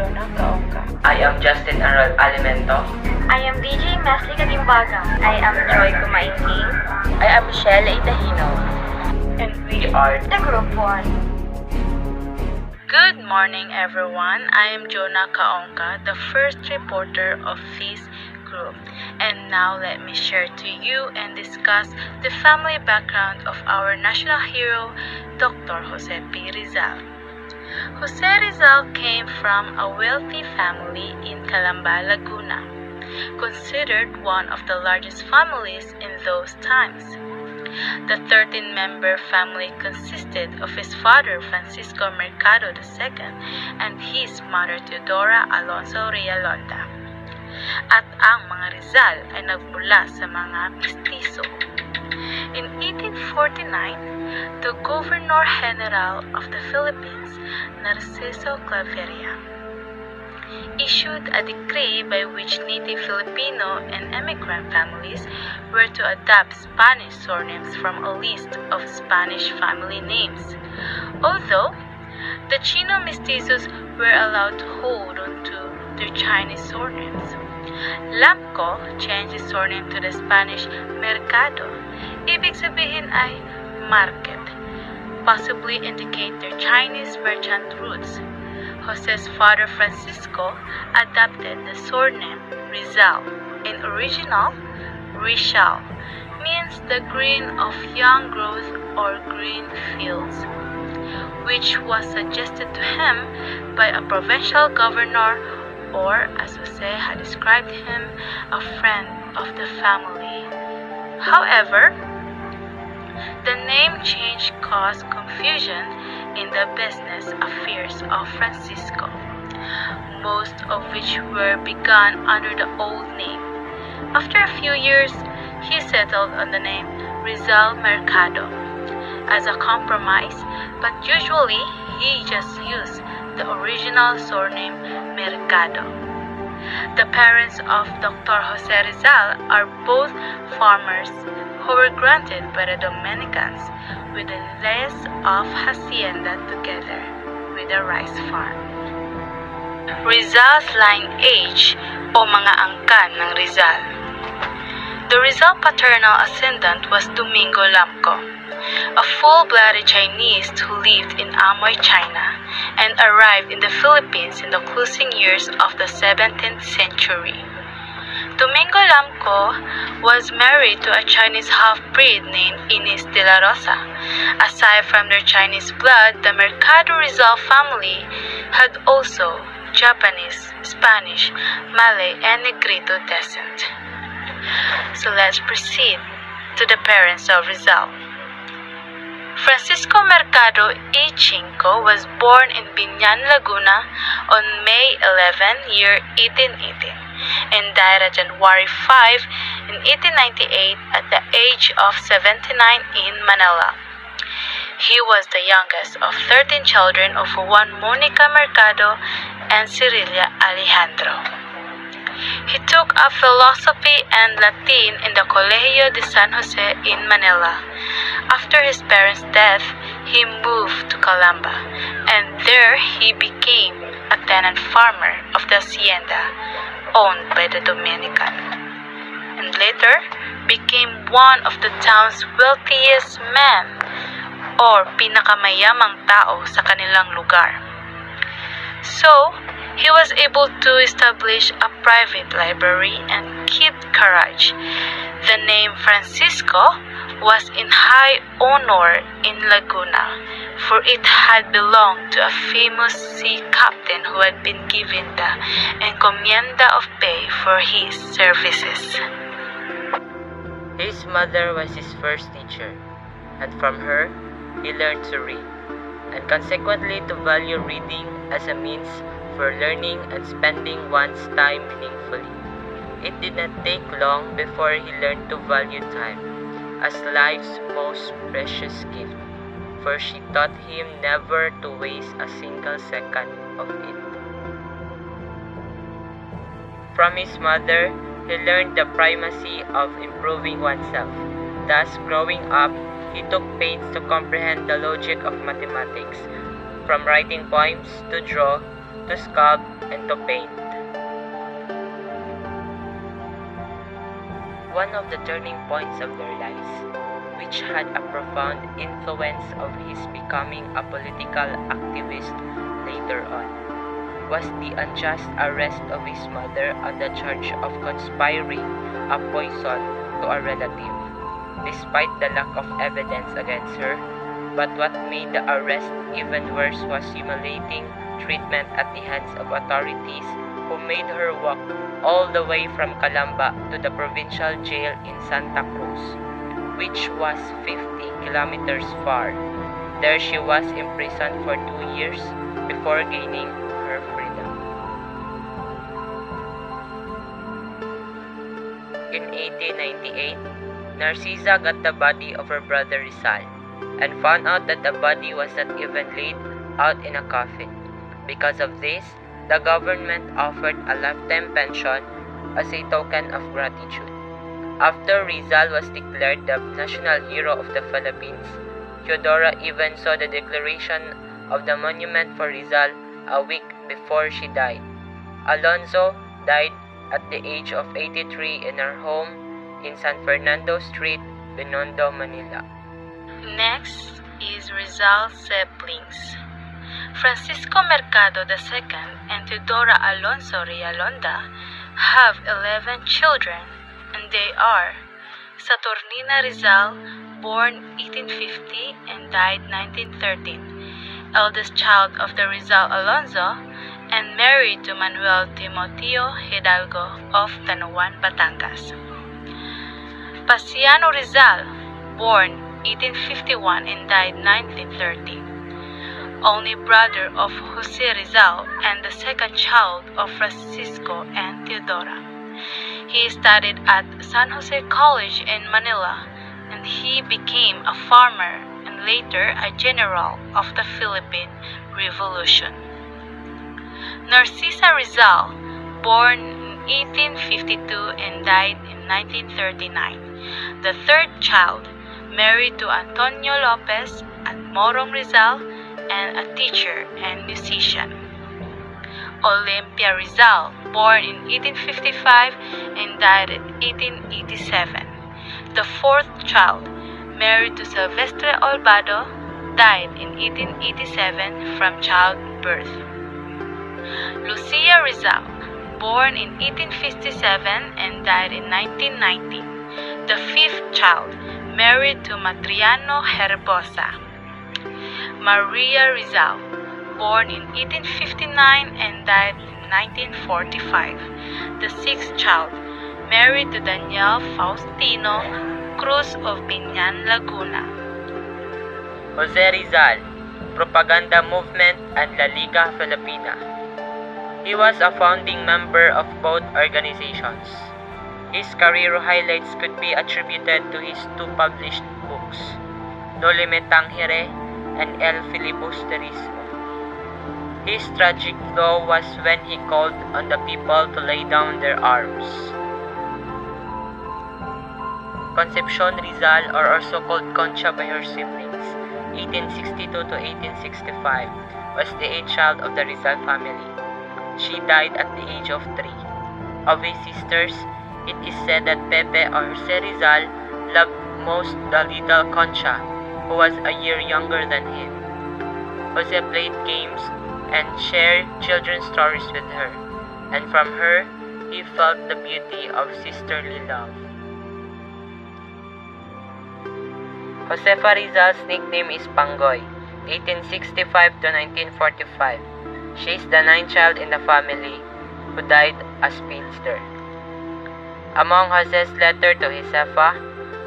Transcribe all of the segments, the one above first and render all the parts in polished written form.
Jonah Kaongka. I am Justin Arol Alimento. I am DJ Mesli Kagimbaga. I am Joy Kumainting. I am Michelle Itahino. And we are The Group 1. Good morning, everyone. I am Jonah Kaongka, the first reporter of this group. And now let me share to you and discuss the family background of our national hero, Dr. Jose P. Rizal. Jose Rizal came from a wealthy family in Calamba, Laguna, considered one of the largest families in those times. The 13-member family consisted of his father, Francisco Mercado II, and his mother, Teodora Alonso Realonda. At ang mga Rizal ay nagmula sa mga mestizo. In 1849, the Governor-General of the Philippines, Narciso Claveria, issued a decree by which native Filipino and immigrant families were to adopt Spanish surnames from a list of Spanish family names. Although the Chino mestizos were allowed to hold on to their Chinese surnames, Lamco changed his surname to the Spanish Mercado. Ibig sabihin ay market, possibly indicate their Chinese merchant roots. Jose's father Francisco adopted the surname Rizal. In original, Rizal means the green of young growth or green fields, which was suggested to him by a provincial governor, or as Jose had described him, a friend of the family. However, the name change caused confusion in the business affairs of Francisco, most of which were begun under the old name. After a few years, he settled on the name Rizal Mercado as a compromise, but usually he just used the original surname Mercado. The parents of Dr. Jose Rizal are both farmers who were granted by the Dominicans with the list of hacienda together with the rice farm. Rizal's lineage o mga angkan ng Rizal. The Rizal paternal ascendant was Domingo Lamco, a full-blooded Chinese who lived in Amoy, China, and arrived in the Philippines in the closing years of the 17th century. Domingo Lamco was married to a Chinese half-breed named Inés de la Rosa. Aside from their Chinese blood, the Mercado Rizal family had also Japanese, Spanish, Malay, and Negrito descent. So let's proceed to the parents of Rizal. Francisco Mercado E. Chinco was born in Biñan, Laguna on May 11, year 1818, and died on January 5, in 1898 at the age of 79 in Manila. He was the youngest of 13 children of Juan Monica Mercado and Cirilia Alejandro. He took up philosophy and Latin in the Colegio de San Jose in Manila. After his parents' death, he moved to Calamba, and there he became a tenant farmer of the hacienda owned by the Dominican, and later became one of the town's wealthiest men or pinakamayamang tao sa kanilang lugar. So, he was able to establish a private library and keep garage. The name Francisco was in high honor in Laguna, for it had belonged to a famous sea captain who had been given the encomienda of pay for his services. His mother was his first teacher, and from her, he learned to read, and consequently to value reading as a means for learning and spending one's time meaningfully. It did not take long before he learned to value time as life's most precious gift, for she taught him never to waste a single second of it. From his mother, he learned the primacy of improving oneself. Thus, growing up, he took pains to comprehend the logic of mathematics, from writing poems to draw, to sculpt, and to paint. One of the turning points of their lives, which had a profound influence of his becoming a political activist later on, was the unjust arrest of his mother on the charge of conspiring a poison to a relative, despite the lack of evidence against her. But what made the arrest even worse was humiliating treatment at the hands of authorities who made her walk all the way from Calamba to the provincial jail in Santa Cruz, which was 50 kilometers far. There she was imprisoned for 2 years before gaining her freedom. In 1898, Narcisa got the body of her brother Rizal and found out that the body was not even laid out in a coffin. Because of this, the government offered a lifetime pension as a token of gratitude. After Rizal was declared the national hero of the Philippines, Teodora even saw the declaration of the monument for Rizal a week before she died. Alonzo died at the age of 83 in her home in San Fernando Street, Binondo, Manila. Next is Rizal's siblings. Francisco Mercado II and Teodora Alonso Realonda have 11 children, and they are Saturnina Rizal, born 1850 and died 1913, eldest child of the Rizal Alonso, and married to Manuel Timoteo Hidalgo of Tanuan, Batangas. Pasiano Rizal, born 1851 and died 1930, only brother of Jose Rizal and the second child of Francisco and Teodora. He studied at San Jose College in Manila, and he became a farmer and later a general of the Philippine Revolution. Narcisa Rizal, born in 1852 and died in 1939, the third child, married to Antonio Lopez at Morong Rizal, and a teacher and musician. Olympia Rizal, born in 1855 and died in 1887. The fourth child, married to Silvestre Olvado, died in 1887 from childbirth. Lucia Rizal, born in 1857 and died in 1990. The fifth child, married to Matriano Herbosa. Maria Rizal, born in 1859 and died in 1945. The sixth child, married to Daniel Faustino Cruz of Binyan, Laguna. Jose Rizal, Propaganda Movement and La Liga Filipina. He was a founding member of both organizations. His career highlights could be attributed to his two published books, No Le Tangere and El Filibusterismo. His tragic flaw was when he called on the people to lay down their arms. Concepcion Rizal, or also called Concha by her siblings, 1862 to 1865, was the eighth child of the Rizal family. She died at the age of 3. Of his sisters, it is said that Pepe or Jose Rizal loved most the little Concha, who was a year younger than him. Jose played games and shared children's stories with her, and from her, he felt the beauty of sisterly love. Josefa Rizal's nickname is Pangoy, 1865 to 1945. She is the ninth child in the family who died a spinster. Among Jose's letter to Josefa,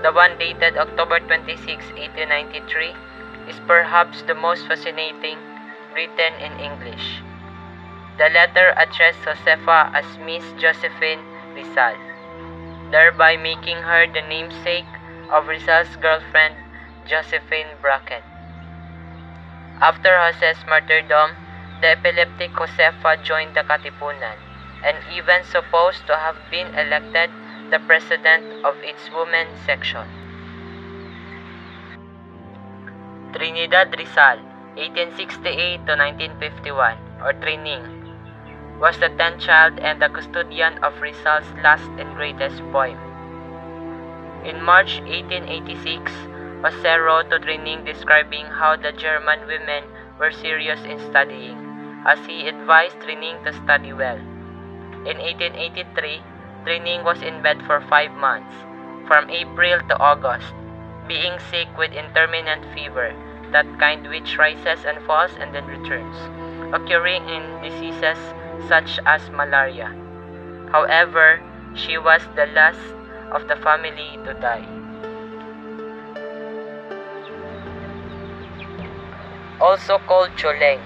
the one dated October 26, 1893, is perhaps the most fascinating written in English. The letter addressed Josefa as Miss Josephine Rizal, thereby making her the namesake of Rizal's girlfriend, Josephine Brackett. After Jose's martyrdom, the epileptic Josefa joined the Katipunan, and even supposed to have been elected the president of its women's section. Trinidad Rizal, 1868 to 1951, or Trining. was the 10th child and the custodian of Rizal's last and greatest poem. In March 1886, Jose wrote to Trining describing how the German women were serious in studying, as he advised Trining to study well. In 1883, Trining was in bed for 5 months, from April to August, being sick with intermittent fever, that kind which rises and falls and then returns, occurring in diseases such as malaria. However, she was the last of the family to die. Also called Choleng,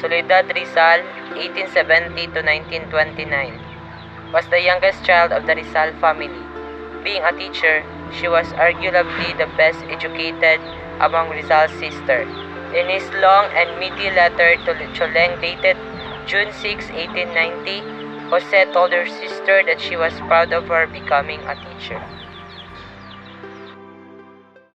Soledad Rizal, 1870 to 1929, was the youngest child of the Rizal family. Being a teacher, she was arguably the best educated among Rizal's sisters. In his long and meaty letter to Choleng dated June 6, 1890, Jose told her sister that she was proud of her becoming a teacher.